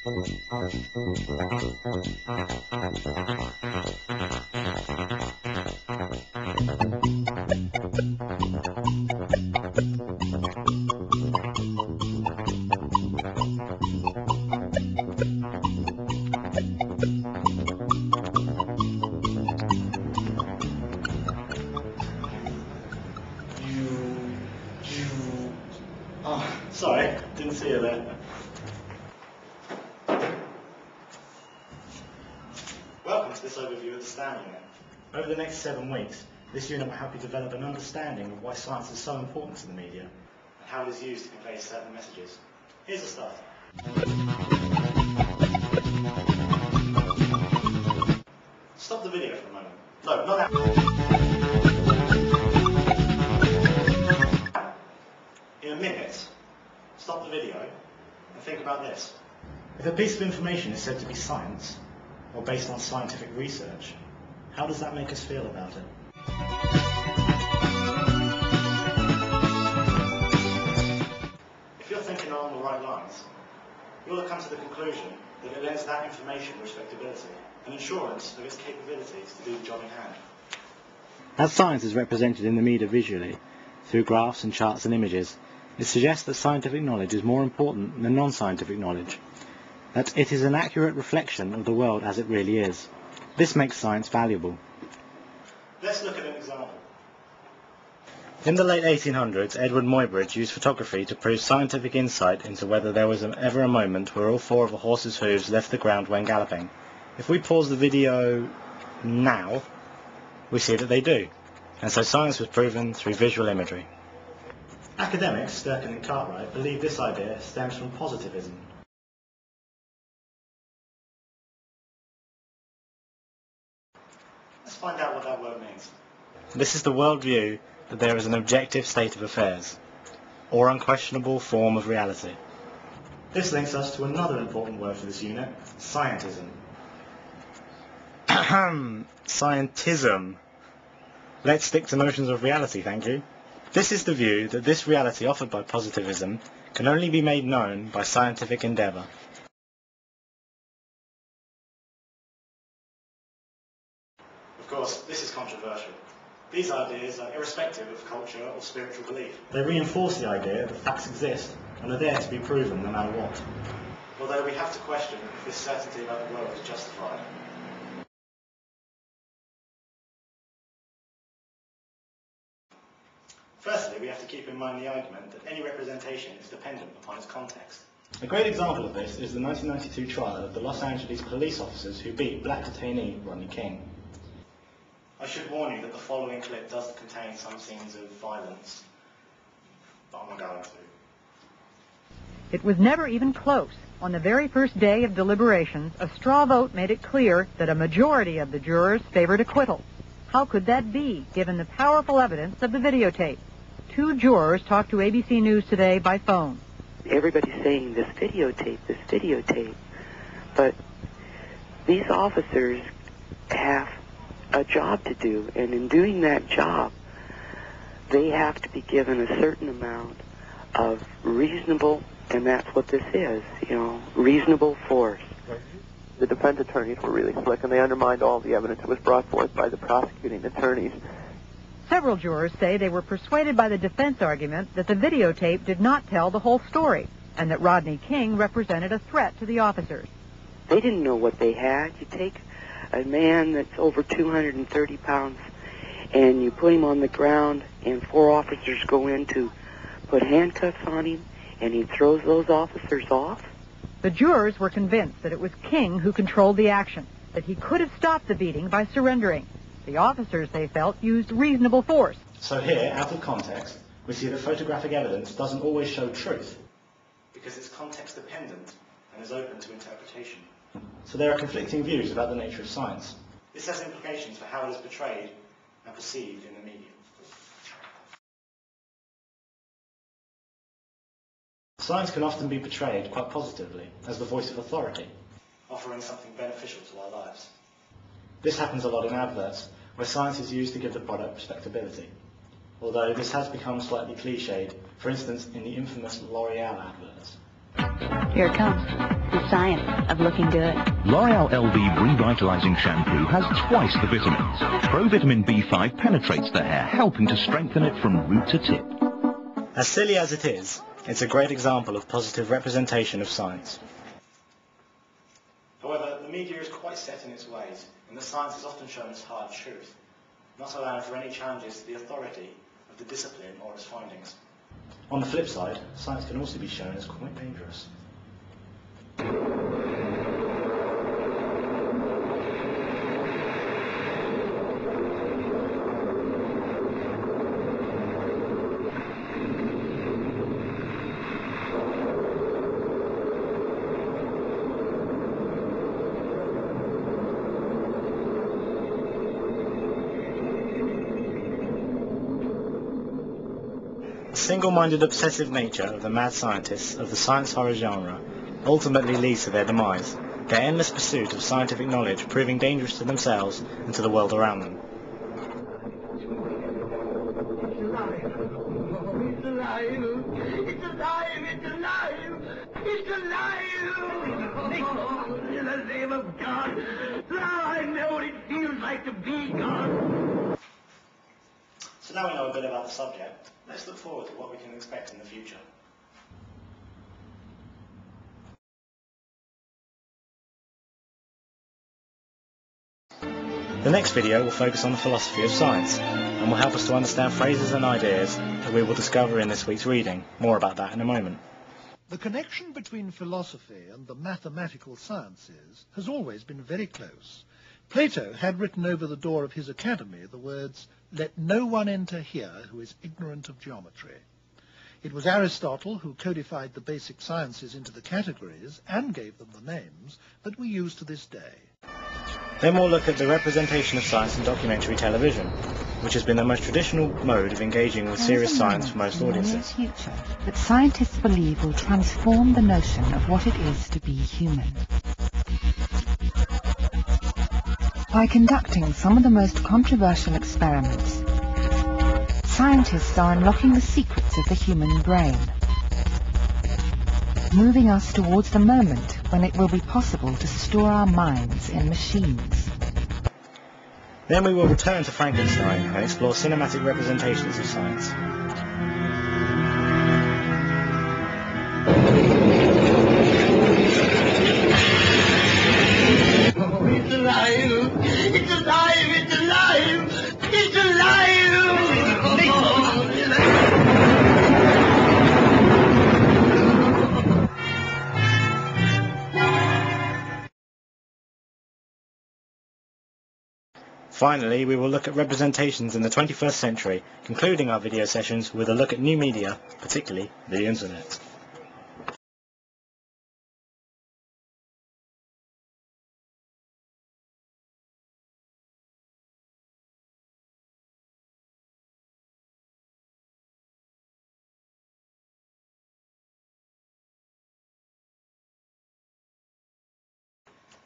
Oh, sorry, didn't see you there. Welcome to this overview of the STAM unit. Over the next 7 weeks, this unit will help you develop an understanding of why science is so important to the media and how it is used to convey certain messages. Here's the start. Stop the video for a moment. No, not that. In a minute, stop the video and think about this. If a piece of information is said to be science, or based on scientific research, how does that make us feel about it? If you're thinking along the right lines, you'll have come to the conclusion that it lends that information respectability and assurance of its capabilities to do the job in hand. As science is represented in the media visually, through graphs and charts and images, it suggests that scientific knowledge is more important than non-scientific knowledge, that it is an accurate reflection of the world as it really is. This makes science valuable. Let's look at an example. In the late 1800s, Edward Muybridge used photography to prove scientific insight into whether there was ever a moment where all 4 of a horse's hooves left the ground when galloping. If we pause the video now, we see that they do, and so science was proven through visual imagery. Academics, Sturgeon and Cartwright, believe this idea stems from positivism. Let's find out what that word means. This is the worldview that there is an objective state of affairs, or unquestionable form of reality. This links us to another important word for this unit, scientism. Scientism. Let's stick to notions of reality, thank you. This is the view that this reality offered by positivism can only be made known by scientific endeavour. Of course, this is controversial. These ideas are irrespective of culture or spiritual belief. They reinforce the idea that facts exist and are there to be proven no matter what. Although we have to question if this certainty about the world is justified. Firstly, we have to keep in mind the argument that any representation is dependent upon its context. A great example of this is the 1992 trial of the Los Angeles police officers who beat black detainee Rodney King. I should warn you that the following clip does contain some scenes of violence, but I'm not going to. It was never even close. On the very first day of deliberations, a straw vote made it clear that a majority of the jurors favored acquittal. How could that be, given the powerful evidence of the videotape? 2 jurors talked to ABC News Today by phone. Everybody's saying this videotape, but these officers have a job to do, and in doing that job, they have to be given a certain amount of reasonable, and that's what this is, reasonable force. The defense attorneys were really slick, and they undermined all the evidence that was brought forth by the prosecuting attorneys. Several jurors say they were persuaded by the defense argument that the videotape did not tell the whole story, and that Rodney King represented a threat to the officers. They didn't know what they had. You take a man that's over 230 pounds, and you put him on the ground, and 4 officers go in to put handcuffs on him, and he throws those officers off. The jurors were convinced that it was King who controlled the action, that he could have stopped the beating by surrendering. The officers, they felt, used reasonable force. So here, out of context, we see that photographic evidence doesn't always show truth, because it's context dependent and is open to interpretation. So there are conflicting views about the nature of science. This has implications for how it is portrayed and perceived in the media. Science can often be portrayed quite positively as the voice of authority, offering something beneficial to our lives. This happens a lot in adverts, where science is used to give the product respectability, although this has become slightly cliched, for instance in the infamous L'Oreal adverts. Here it comes. The science of looking good. L'Oreal LV Revitalizing Shampoo has twice the vitamins. Provitamin B5 penetrates the hair, helping to strengthen it from root to tip. As silly as it is, it's a great example of positive representation of science. However, the media is quite set in its ways, and the science is often shown as hard truth, not allowing for any challenges to the authority of the discipline or its findings. On the flip side, science can also be shown as quite dangerous. The single-minded obsessive nature of the mad scientists of the science horror genre ultimately leads to their demise, their endless pursuit of scientific knowledge proving dangerous to themselves and to the world around them. It's alive! It's alive! It's alive! It's alive! In the name of God! Now I know what it feels like to be God! So now we know a bit about the subject, let's look forward to what we can expect in the future. The next video will focus on the philosophy of science, and will help us to understand phrases and ideas that we will discover in this week's reading. More about that in a moment. The connection between philosophy and the mathematical sciences has always been very close. Plato had written over the door of his academy the words, "Let no one enter here who is ignorant of geometry." It was Aristotle who codified the basic sciences into the categories and gave them the names that we use to this day. Then we'll look at the representation of science in documentary television, which has been the most traditional mode of engaging with serious science for most audiences. Future that scientists believe will transform the notion of what it is to be human. By conducting some of the most controversial experiments, scientists are unlocking the secrets of the human brain, moving us towards the moment when it will be possible to store our minds in machines. Then we will return to Frankenstein and explore cinematic representations of science. Oh, it's alive! It's alive! It's alive! It's alive! Finally, we will look at representations in the 21st century, concluding our video sessions with a look at new media, particularly the internet.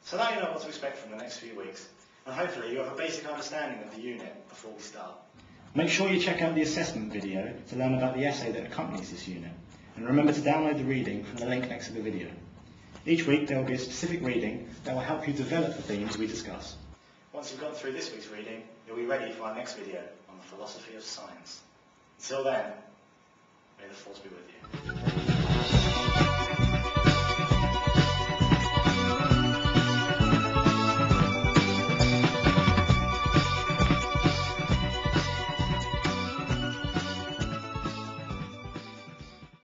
So now you know what to expect from the next few weeks, and hopefully you have a basic understanding of the unit before we start. Make sure you check out the assessment video to learn about the essay that accompanies this unit, and remember to download the reading from the link next to the video. Each week there will be a specific reading that will help you develop the themes we discuss. Once you've gone through this week's reading, you'll be ready for our next video on the philosophy of science. Until then, may the force be with you.